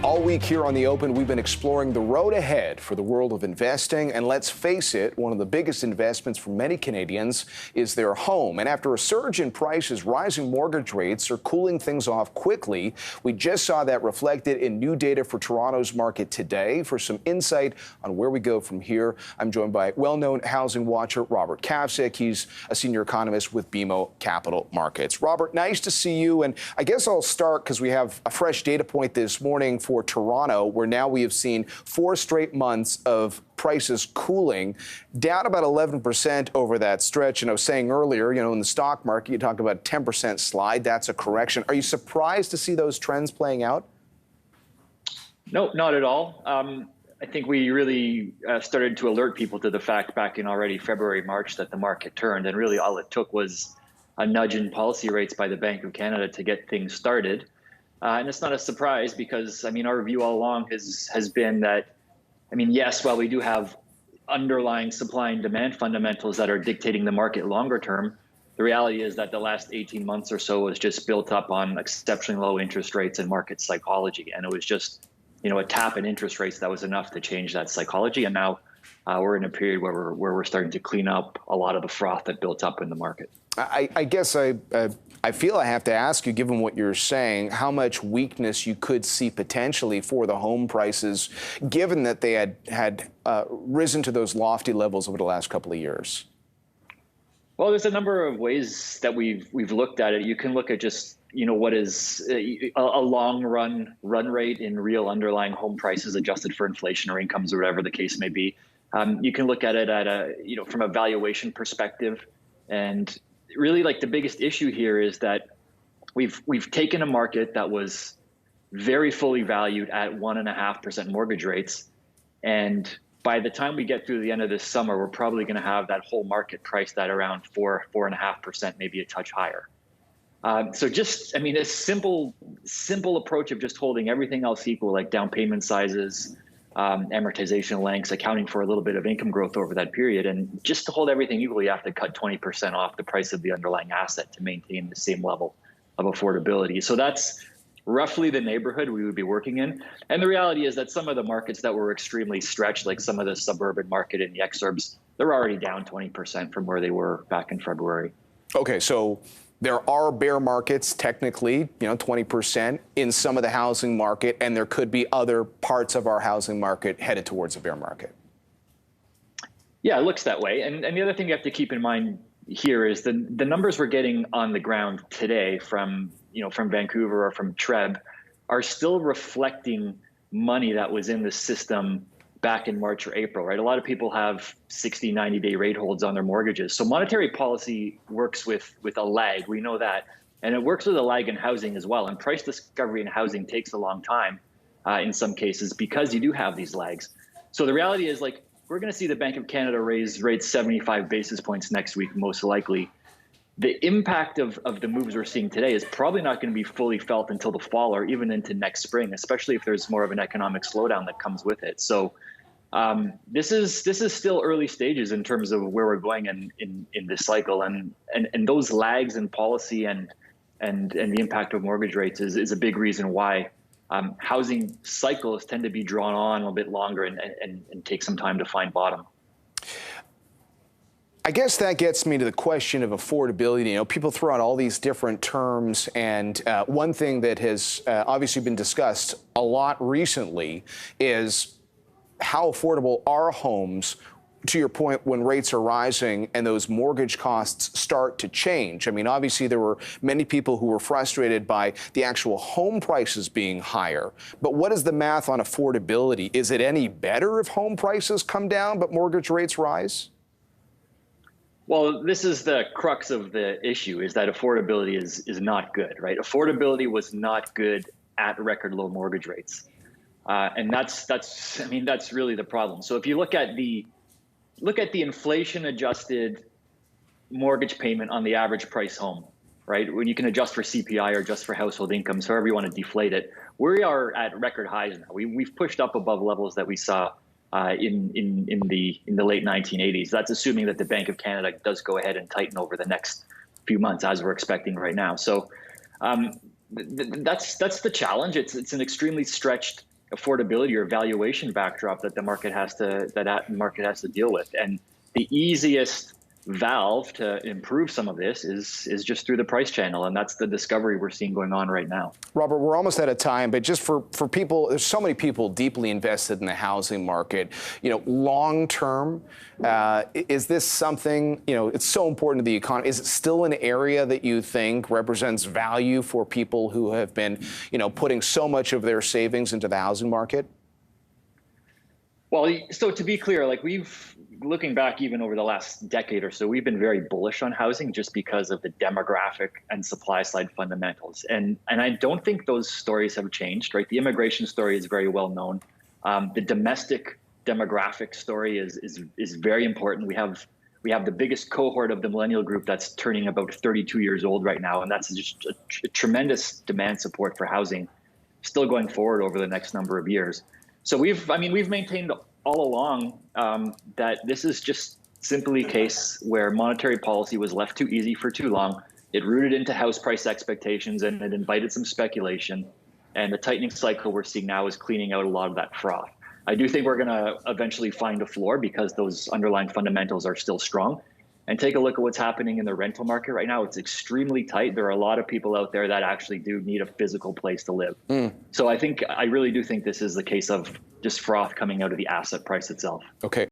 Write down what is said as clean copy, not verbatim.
All week here on The Open, we've been exploring the road ahead for the world of investing. And let's face it, one of the biggest investments for many Canadians is their home. And after a surge in prices, rising mortgage rates are cooling things off quickly. We just saw that reflected in new data for Toronto's market today. For some insight on where we go from here, I'm joined by well-known housing watcher Robert Kavcic. He's a senior economist with BMO Capital Markets. Robert, nice to see you. And I guess I'll start because we have a fresh data point this morning for Toronto, where now we have seen 4 straight months of prices cooling, down about 11% over that stretch. And I was saying earlier, in the stock market, you talk about a 10% slide. That's a correction. Are you surprised to see those trends playing out? No, not at all. I think we really started to alert people to the fact back in already February, March that the market turned. And really all it took was a nudge in policy rates by the Bank of Canada to get things started. And it's not a surprise because, our view all along has been that, yes, while we do have underlying supply and demand fundamentals that are dictating the market longer term, the reality is that the last 18 months or so was just built up on exceptionally low interest rates and market psychology. And it was just, a tap in interest rates that was enough to change that psychology. And now we're in a period where we're starting to clean up a lot of the froth that built up in the market. I guess I feel I have to ask you, given what you're saying, how much weakness you could see potentially for the home prices, given that they had risen to those lofty levels over the last couple of years. Well, there's a number of ways that we've looked at it. You can look at just what is a long run rate in real underlying home prices adjusted for inflation or incomes or whatever the case may be. You can look at it at from a valuation perspective. And really, the biggest issue here is that we've taken a market that was very fully valued at 1.5% mortgage rates. And by the time we get through the end of this summer, we're probably going to have that whole market priced at around 4.5%, maybe a touch higher. So just, a simple approach of just holding everything else equal, like down payment sizes, amortization lengths, accounting for a little bit of income growth over that period. And just to hold everything equal, you have to cut 20% off the price of the underlying asset to maintain the same level of affordability. So that's roughly the neighborhood we would be working in. And the reality is that some of the markets that were extremely stretched, like some of the suburban market in the exurbs, they're already down 20% from where they were back in February. Okay, so there are bear markets, technically, 20% in some of the housing market, and there could be other parts of our housing market headed towards a bear market. Yeah, it looks that way. And the other thing you have to keep in mind here is the numbers we're getting on the ground today from Vancouver or from TREB are still reflecting money that was in the system back in March or April, right? A lot of people have 60, 90-day rate holds on their mortgages. So monetary policy works with a lag. We know that. And it works with a lag in housing as well. And price discovery in housing takes a long time in some cases because you do have these lags. So the reality is, we're going to see the Bank of Canada raise rates 75 basis points next week, most likely. The impact of the moves we're seeing today is probably not going to be fully felt until the fall or even into next spring, especially if there's more of an economic slowdown that comes with it. So this is still early stages in terms of where we're going in this cycle, and those lags in policy and the impact of mortgage rates is a big reason why housing cycles tend to be drawn on a little bit longer and take some time to find bottom. I guess that gets me to the question of affordability. People throw out all these different terms, and one thing that has obviously been discussed a lot recently is how affordable are homes, to your point, when rates are rising and those mortgage costs start to change. Obviously there were many people who were frustrated by the actual home prices being higher. But what is the math on affordability? Is it any better if home prices come down but mortgage rates rise? Well, this is the crux of the issue, is that affordability is not good, right? Affordability was not good at record low mortgage rates. And that's really the problem. So if you look at the inflation adjusted mortgage payment on the average price home, right? When you can adjust for CPI or adjust for household incomes, however you want to deflate it, we are at record highs now. We've pushed up above levels that we saw in the late 1980s. That's assuming that the Bank of Canada does go ahead and tighten over the next few months, as we're expecting right now. So that's the challenge. It's an extremely stretched affordability or valuation backdrop that the market has to deal with. And the easiest valve to improve some of this is just through the price channel, and that's the discovery we're seeing going on right now. Robert, we're almost out of time, but just for people, there's so many people deeply invested in the housing market. Long term, is this something, it's so important to the economy. Is it still an area that you think represents value for people who have been, putting so much of their savings into the housing market? Well, so to be clear, looking back even over the last decade or so, we've been very bullish on housing just because of the demographic and supply side fundamentals. And I don't think those stories have changed, right? The immigration story is very well known. The domestic demographic story is very important. We have the biggest cohort of the millennial group that's turning about 32 years old right now. And that's just a tremendous demand support for housing still going forward over the next number of years. So we've maintained all along that this is just simply a case where monetary policy was left too easy for too long. It rooted into house price expectations and it invited some speculation. And the tightening cycle we're seeing now is cleaning out a lot of that froth. I do think we're going to eventually find a floor because those underlying fundamentals are still strong. And take a look at what's happening in the rental market right now. It's extremely tight. There are a lot of people out there that actually do need a physical place to live. So I really do think this is the case of just froth coming out of the asset price itself. Okay.